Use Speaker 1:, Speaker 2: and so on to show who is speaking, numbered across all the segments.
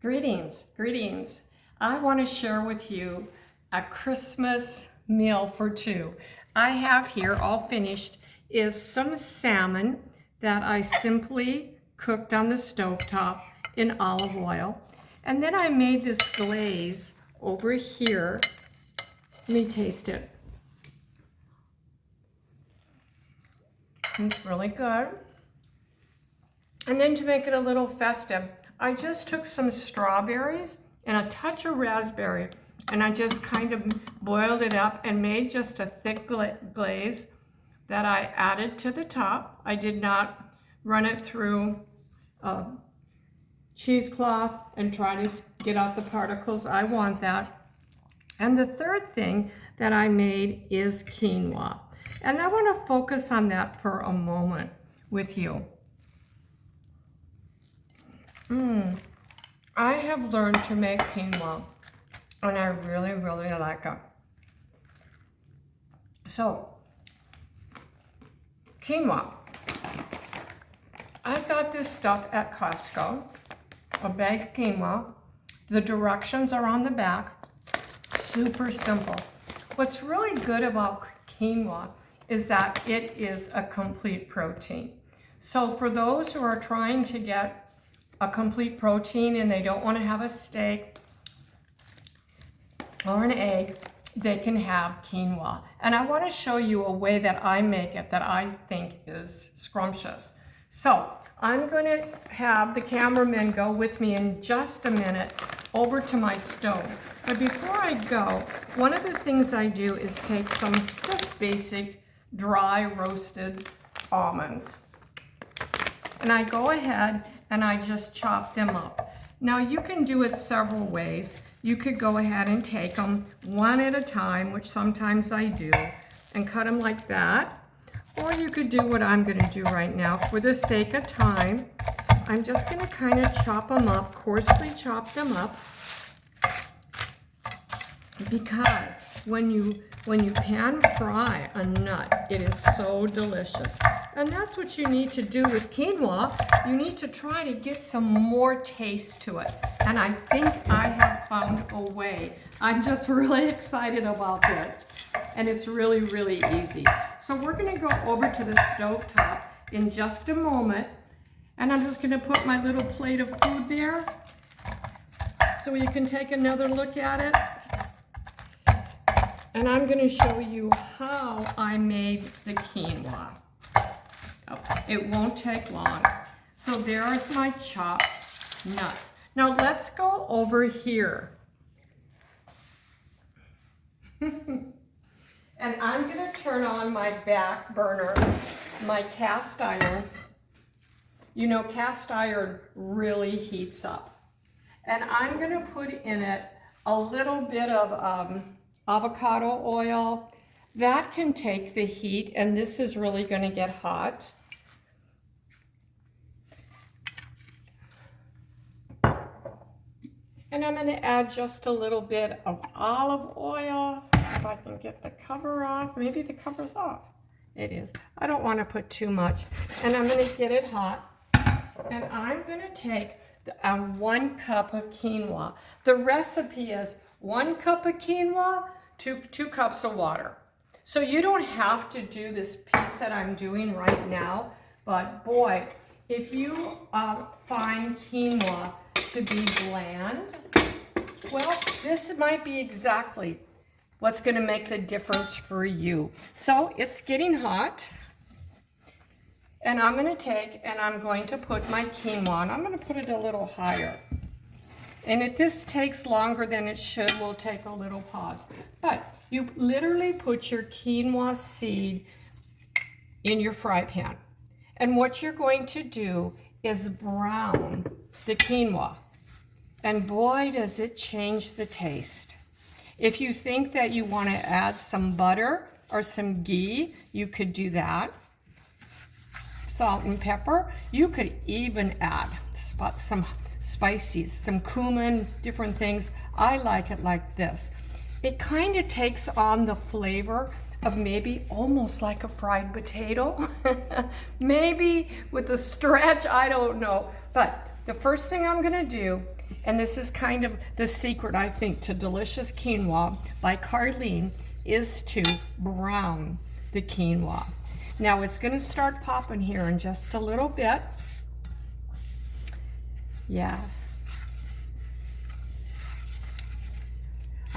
Speaker 1: Greetings, greetings. I want to share with you a Christmas meal for two. I have here, all finished, is some salmon that I simply cooked on the stovetop in olive oil. And then I made this glaze over here. Let me taste it. It's really good. And then to make it a little festive, I just took some strawberries and a touch of raspberry, and I just kind of boiled it up and made just a thick glaze that I added to the top. I did not run it through a cheesecloth and try to get out the particles. I want that. And the third thing that I made is quinoa. And I want to focus on that for a moment with you. I have learned to make quinoa, and I really, really like it. So, quinoa. I got this stuff at Costco, a bag of quinoa. The directions are on the back. Super simple. What's really good about quinoa is that it is a complete protein. So for those who are trying to get a complete protein and they don't want to have a steak or an egg, they can have quinoa. And I want to show you a way that I make it that I think is scrumptious. So I'm going to have the cameraman go with me in just a minute over to my stove. But before I go, one of the things I do is take some just basic dry roasted almonds. And I go ahead and I just chop them up. Now you can do it several ways. You could go ahead and take them one at a time, which sometimes I do, and cut them like that. Or you could do what I'm going to do right now. For the sake of time, I'm just going to kind of chop them up, coarsely chop them up, because when you pan fry a nut, it is so delicious. And that's what you need to do with quinoa. You need to try to get some more taste to it. And I think I have found a way. I'm just really excited about this. And it's really, really easy. So we're gonna go over to the stovetop in just a moment. And I'm just gonna put my little plate of food there so you can take another look at it. And I'm going to show you how I made the quinoa. Oh, it won't take long. So there's my chopped nuts. Now let's go over here. And I'm going to turn on my back burner, my cast iron. You know, cast iron really heats up. And I'm going to put in it a little bit of avocado oil. That can take the heat, and this is really going to get hot. And I'm going to add just a little bit of olive oil. If I can get the cover off. Maybe the cover's off. It is. I don't want to put too much. And I'm going to get it hot. And I'm going to take 1 cup of quinoa. The recipe is 1 cup of quinoa, 2 cups of water. So you don't have to do this piece that I'm doing right now, but boy, if you find quinoa to be bland, well, this might be exactly what's going to make the difference for you. So it's getting hot, and I'm going to take and I'm going to put my quinoa, and I'm going to put it a little higher. And if this takes longer than it should, we'll take a little pause. But you literally put your quinoa seed in your fry pan. And what you're going to do is brown the quinoa. And boy, does it change the taste. If you think that you want to add some butter or some ghee, you could do that. Salt and pepper. You could even add some spices, some cumin, different things. I like it like this. It kind of takes on the flavor of maybe almost like a fried potato. Maybe with a stretch, I don't know. But the first thing I'm gonna do and this is kind of the secret, I think, to delicious quinoa by Carlene, is to brown the quinoa. Now it's going to start popping here in just a little bit. Yeah.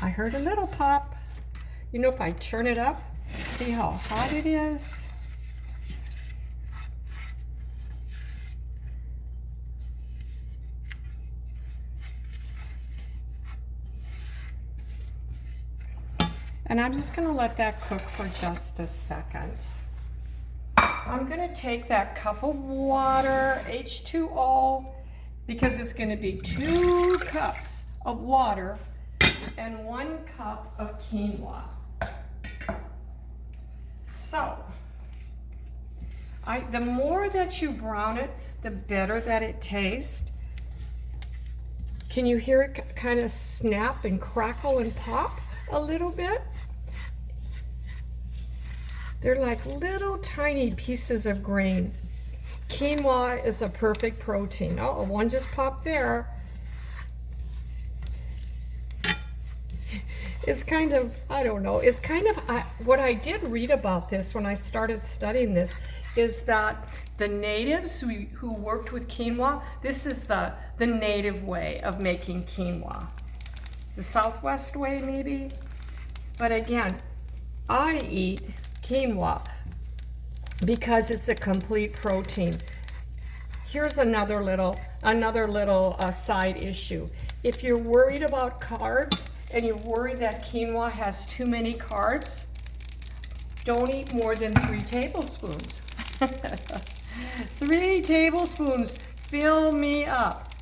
Speaker 1: I heard a little pop. You know, if I turn it up, see how hot it is? And I'm just going to let that cook for just a second. I'm going to take that cup of water, H2O, because it's going to be 2 cups of water and 1 cup of quinoa. So, the more that you brown it, the better that it tastes. Can you hear it kind of snap and crackle and pop a little bit? They're like little tiny pieces of grain. Quinoa is a perfect protein. Oh, one just popped there. It's kind of, I don't know, it's kind of, what I did read about this when I started studying this is that the natives who worked with quinoa, this is the native way of making quinoa. The Southwest way maybe? But again, I eat quinoa because it's a complete protein. Here's another little side issue. If you're worried about carbs and you're worried that quinoa has too many carbs, don't eat more than 3 tablespoons. 3 tablespoons fill me up.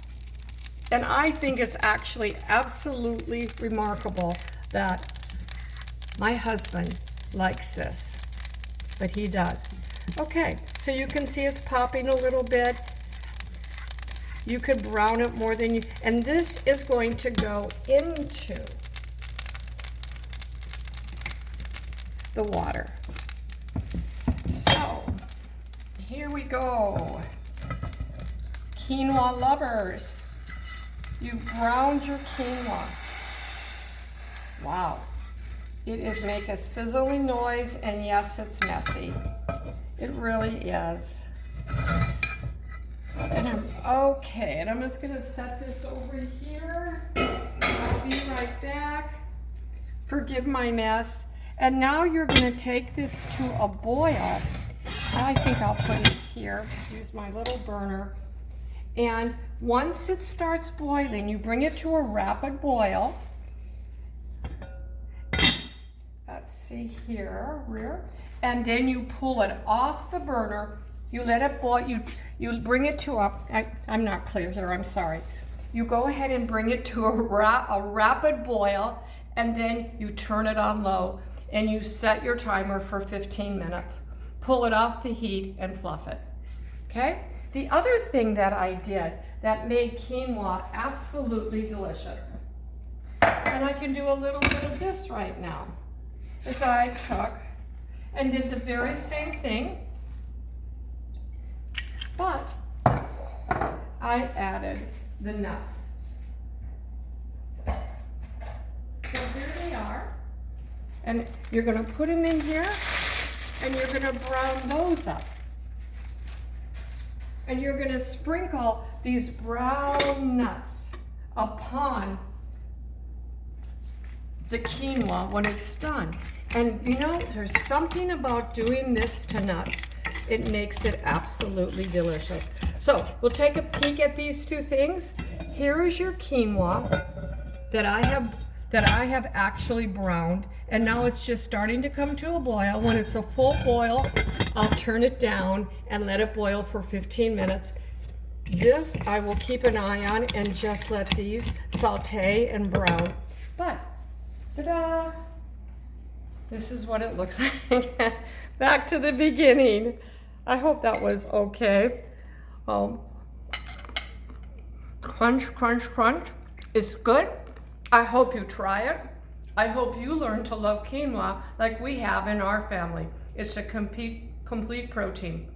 Speaker 1: And I think it's actually absolutely remarkable that my husband likes this, but he does. Okay, so you can see it's popping a little bit. You could brown it more than you, and this is going to go into the water. So, here we go. Quinoa lovers, you've browned your quinoa. Wow. It is make a sizzling noise, and yes, it's messy. It really is. And I'm just gonna set this over here. I'll be right back. Forgive my mess. And now you're gonna take this to a boil. I think I'll put it here, use my little burner. And once it starts boiling, you bring it to a rapid boil. Let's see here, and then you pull it off the burner. You let it boil. You bring it to I'm not clear here. I'm sorry. You go ahead and bring it to a rapid boil, and then you turn it on low, and you set your timer for 15 minutes. Pull it off the heat and fluff it. Okay. The other thing that I did that made quinoa absolutely delicious, and I can do a little bit of this right now, is I took and did the very same thing, but I added the nuts. So here they are, and you're going to put them in here, and you're going to brown those up. And you're going to sprinkle these brown nuts upon the quinoa when it's done. And you know, there's something about doing this to nuts. It makes it absolutely delicious. So we'll take a peek at these 2 things. Here is your quinoa that I have actually browned, and now it's just starting to come to a boil. When it's a full boil, I'll turn it down and let it boil for 15 minutes. This I will keep an eye on and just let these saute and brown. But ta-da! This is what it looks like. Back to the beginning. I hope that was okay. Crunch, crunch, crunch. It's good. I hope you try it. I hope you learn to love quinoa like we have in our family. It's a complete protein.